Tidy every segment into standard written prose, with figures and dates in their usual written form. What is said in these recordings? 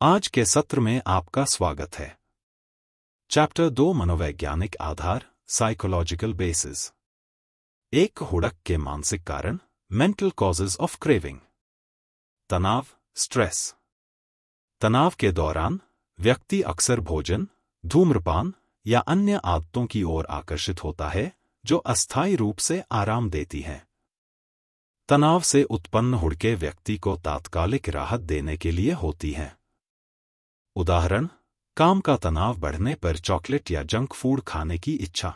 आज के सत्र में आपका स्वागत है। चैप्टर 2 मनोवैज्ञानिक आधार साइकोलॉजिकल बेसिस। एक हुड़क के मानसिक कारण मेंटल कॉजेज ऑफ क्रेविंग। तनाव स्ट्रेस। तनाव के दौरान व्यक्ति अक्सर भोजन, धूम्रपान या अन्य आदतों की ओर आकर्षित होता है जो अस्थायी रूप से आराम देती हैं। तनाव से उत्पन्न हुड़कें व्यक्ति को तात्कालिक राहत देने के लिए होती हैं। उदाहरण, काम का तनाव बढ़ने पर चॉकलेट या जंक फूड खाने की इच्छा।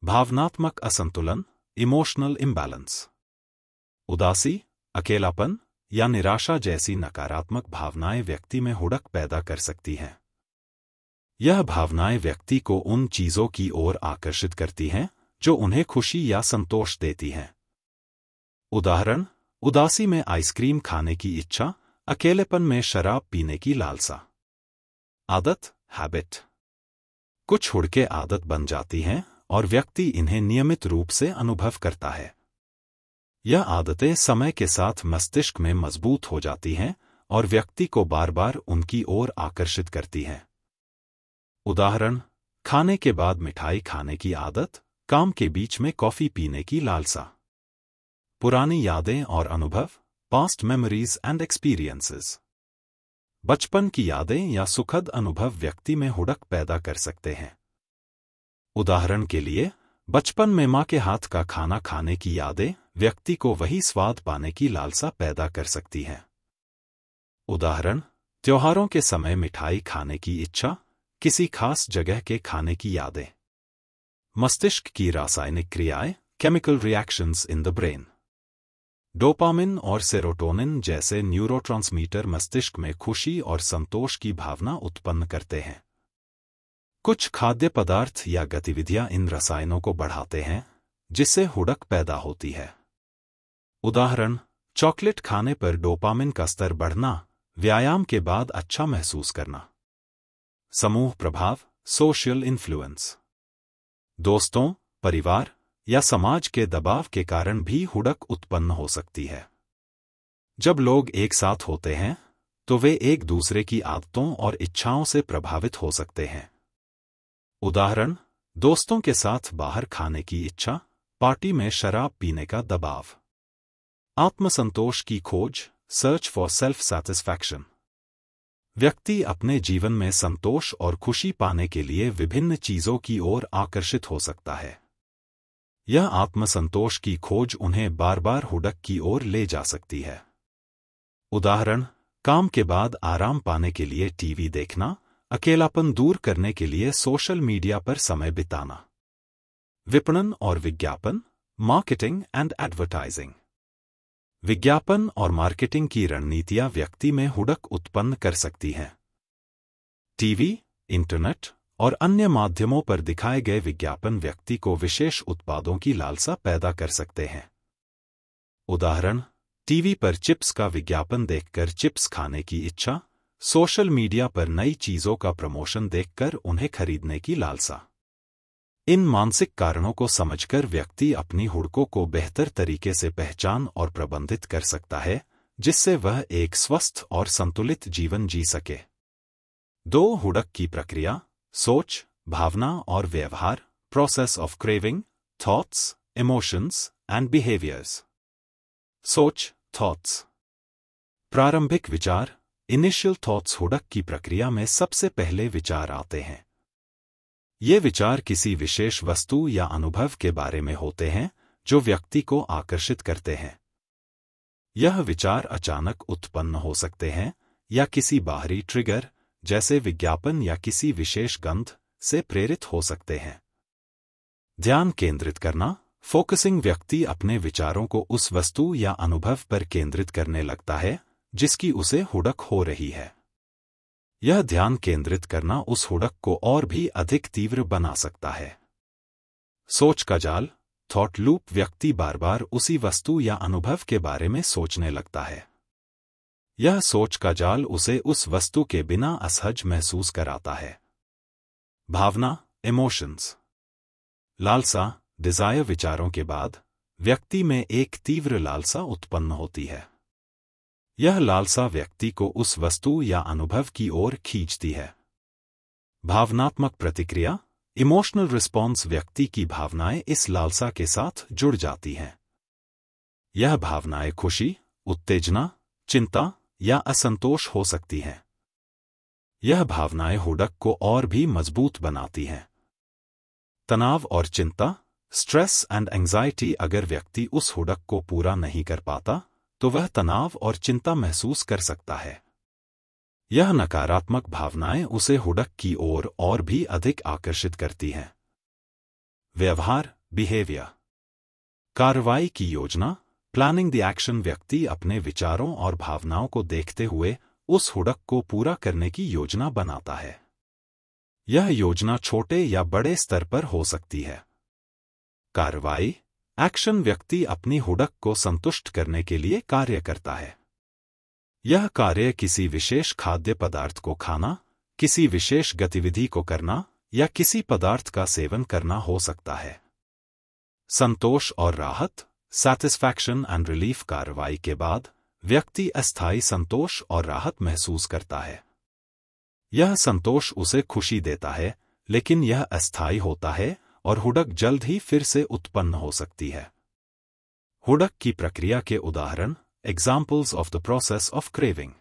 भावनात्मक असंतुलन इमोशनल इम्बैलेंस। उदासी, अकेलापन या निराशा जैसी नकारात्मक भावनाएं व्यक्ति में हुड़क पैदा कर सकती हैं। यह भावनाएं व्यक्ति को उन चीजों की ओर आकर्षित करती हैं जो उन्हें खुशी या संतोष देती हैं। उदाहरण, उदासी में आइसक्रीम खाने की इच्छा, अकेलेपन में शराब पीने की लालसा। आदत हैबिट। कुछ हुड़कें आदत बन जाती हैं और व्यक्ति इन्हें नियमित रूप से अनुभव करता है। यह आदतें समय के साथ मस्तिष्क में मजबूत हो जाती हैं और व्यक्ति को बार बार उनकी ओर आकर्षित करती हैं। उदाहरण, खाने के बाद मिठाई खाने की आदत, काम के बीच में कॉफी पीने की लालसा। पुरानी यादें और अनुभव पास्ट मेमोरीज एंड एक्सपीरियंसेस। बचपन की यादें या सुखद अनुभव व्यक्ति में हुड़क पैदा कर सकते हैं। उदाहरण के लिए, बचपन में मां के हाथ का खाना खाने की यादें व्यक्ति को वही स्वाद पाने की लालसा पैदा कर सकती हैं। उदाहरण, त्योहारों के समय मिठाई खाने की इच्छा, किसी खास जगह के खाने की यादें। मस्तिष्क की रासायनिक क्रियाएं chemical reactions in the brain. Dopamine और सेरोटोनिन जैसे न्यूरोट्रांसमीटर मस्तिष्क में खुशी और संतोष की भावना उत्पन्न करते हैं। कुछ खाद्य पदार्थ या गतिविधियां इन रसायनों को बढ़ाते हैं, जिससे हुड़क पैदा होती है। उदाहरण, चॉकलेट खाने पर डोपामिन का स्तर बढ़ना, व्यायाम के बाद अच्छा महसूस करना। समूह प्रभाव सोशल इन्फ्लुएंस। दोस्तों, परिवार या समाज के दबाव के कारण भी हुड़क उत्पन्न हो सकती है। जब लोग एक साथ होते हैं तो वे एक दूसरे की आदतों और इच्छाओं से प्रभावित हो सकते हैं। उदाहरण, दोस्तों के साथ बाहर खाने की इच्छा, पार्टी में शराब पीने का दबाव। आत्मसंतोष की खोज सर्च फॉर सेल्फ सैटिस्फैक्शन। व्यक्ति अपने जीवन में संतोष और खुशी पाने के लिए विभिन्न चीजों की ओर आकर्षित हो सकता है। यह आत्मसंतोष की खोज उन्हें बार बार हुड़क की ओर ले जा सकती है। उदाहरण, काम के बाद आराम पाने के लिए टीवी देखना, अकेलापन दूर करने के लिए सोशल मीडिया पर समय बिताना। विपणन और विज्ञापन मार्केटिंग एंड एडवर्टाइजिंग। विज्ञापन और मार्केटिंग की रणनीतियां व्यक्ति में हुड़क उत्पन्न कर सकती हैं। टीवी, इंटरनेट और अन्य माध्यमों पर दिखाए गए विज्ञापन व्यक्ति को विशेष उत्पादों की लालसा पैदा कर सकते हैं। उदाहरण, टीवी पर चिप्स का विज्ञापन देखकर चिप्स खाने की इच्छा, सोशल मीडिया पर नई चीजों का प्रमोशन देखकर उन्हें खरीदने की लालसा। इन मानसिक कारणों को समझकर व्यक्ति अपनी हुड़कों को बेहतर तरीके से पहचान और प्रबंधित कर सकता है, जिससे वह एक स्वस्थ और संतुलित जीवन जी सके। 2 हुड़क की प्रक्रिया सोच, भावना और व्यवहार process of craving, thoughts, emotions and behaviours. सोच थॉट्स। प्रारंभिक विचार इनिशियल थॉट्स हुड़क की प्रक्रिया में सबसे पहले विचार आते हैं। ये विचार किसी विशेष वस्तु या अनुभव के बारे में होते हैं जो व्यक्ति को आकर्षित करते हैं। यह विचार अचानक उत्पन्न हो सकते हैं या किसी बाहरी ट्रिगर जैसे विज्ञापन या किसी विशेष गंध से प्रेरित हो सकते हैं। ध्यान केंद्रित करना फोकसिंग व्यक्ति अपने विचारों को उस वस्तु या अनुभव पर केंद्रित करने लगता है जिसकी उसे हुड़क हो रही है। यह ध्यान केंद्रित करना उस हुड़क को और भी अधिक तीव्र बना सकता है। सोच का जाल थॉट लूप व्यक्ति बार बार उसी वस्तु या अनुभव के बारे में सोचने लगता है। यह सोच का जाल उसे उस वस्तु के बिना असहज महसूस कराता है। भावना इमोशंस। लालसा डिजायर विचारों के बाद व्यक्ति में एक तीव्र लालसा उत्पन्न होती है। यह लालसा व्यक्ति को उस वस्तु या अनुभव की ओर खींचती है। भावनात्मक प्रतिक्रिया, इमोशनल रिस्पॉन्स, व्यक्ति की भावनाएं इस लालसा के साथ जुड़ जाती हैं। यह भावनाएं खुशी, उत्तेजना, चिंता या असंतोष हो सकती हैं। यह भावनाएं हुडक को और भी मजबूत बनाती हैं। तनाव और चिंता, स्ट्रेस एंड एंजाइटी, अगर व्यक्ति उस हुडक को पूरा नहीं कर पाता तो वह तनाव और चिंता महसूस कर सकता है। यह नकारात्मक भावनाएं उसे हुडक की ओर और भी अधिक आकर्षित करती हैं। व्यवहार, बिहेवियर, कार्रवाई की योजना, प्लानिंग द एक्शन, व्यक्ति अपने विचारों और भावनाओं को देखते हुए उस हुडक को पूरा करने की योजना बनाता है। यह योजना छोटे या बड़े स्तर पर हो सकती है। कार्रवाई, एक्शन, व्यक्ति अपनी हुडक को संतुष्ट करने के लिए कार्य करता है। यह कार्य किसी विशेष खाद्य पदार्थ को खाना, किसी विशेष गतिविधि को करना या किसी पदार्थ का सेवन करना हो सकता है। संतोष और राहत, सैटिस्फैक्शन एंड रिलीफ, कार्रवाई के बाद व्यक्ति अस्थायी संतोष और राहत महसूस करता है। यह संतोष उसे खुशी देता है, लेकिन यह अस्थायी होता है और हुडक जल्द ही फिर से उत्पन्न हो सकती है। हुडक की प्रक्रिया के उदाहरण, examples of the process of craving.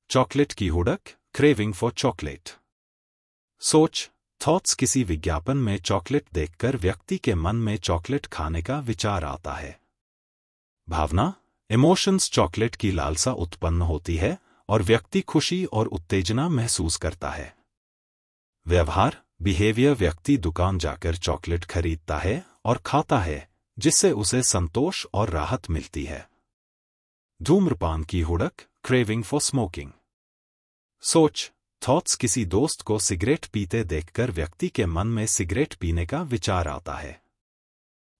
Chocolate की हुडक, क्रेविंग फॉर चॉकलेट। सोच, थॉट्स, किसी विज्ञापन में चॉकलेट देखकर व्यक्ति के मन में चॉकलेट खाने का विचार आता है। भावना, इमोशंस, चॉकलेट की लालसा उत्पन्न होती है और व्यक्ति खुशी और उत्तेजना महसूस करता है। व्यवहार, बिहेवियर, व्यक्ति दुकान जाकर चॉकलेट खरीदता है और खाता है, जिससे उसे संतोष और राहत मिलती है। धूम्रपान की हुडक, क्रेविंग फॉर स्मोकिंग। सोच, थॉट्स, किसी दोस्त को सिगरेट पीते देखकर व्यक्ति के मन में सिगरेट पीने का विचार आता है।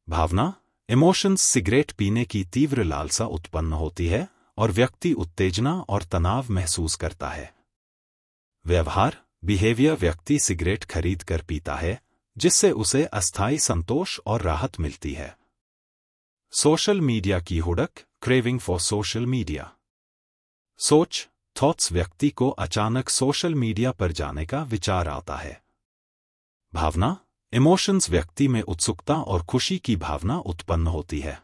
भावना, इमोशंस, सिगरेट पीने की तीव्र लालसा उत्पन्न होती है और व्यक्ति उत्तेजना और तनाव महसूस करता है। व्यवहार, बिहेवियर, व्यक्ति सिगरेट खरीद कर पीता है, जिससे उसे अस्थायी संतोष और राहत मिलती है। सोशल मीडिया की हुडक, क्रेविंग फॉर सोशल मीडिया। सोच, थॉट्स, व्यक्ति को अचानक सोशल मीडिया पर जाने का विचार आता है। भावना, इमोशंस, व्यक्ति में उत्सुकता और खुशी की भावना उत्पन्न होती है।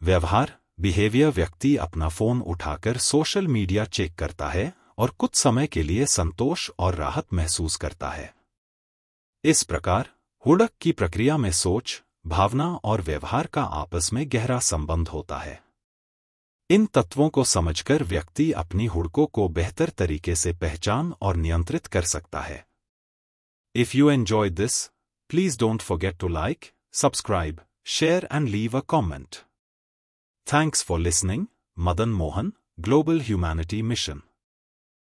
व्यवहार, बिहेवियर, व्यक्ति अपना फोन उठाकर सोशल मीडिया चेक करता है और कुछ समय के लिए संतोष और राहत महसूस करता है। इस प्रकार हुडक की प्रक्रिया में सोच, भावना और व्यवहार का आपस में गहरा संबंध होता है। इन तत्वों को समझकर व्यक्ति अपनी हुडकों को बेहतर तरीके से पहचान और नियंत्रित कर सकता है। If you enjoyed this, please don't forget to like, subscribe, share and leave a comment. Thanks for listening. Madan Mohan, Global Humanity Mission.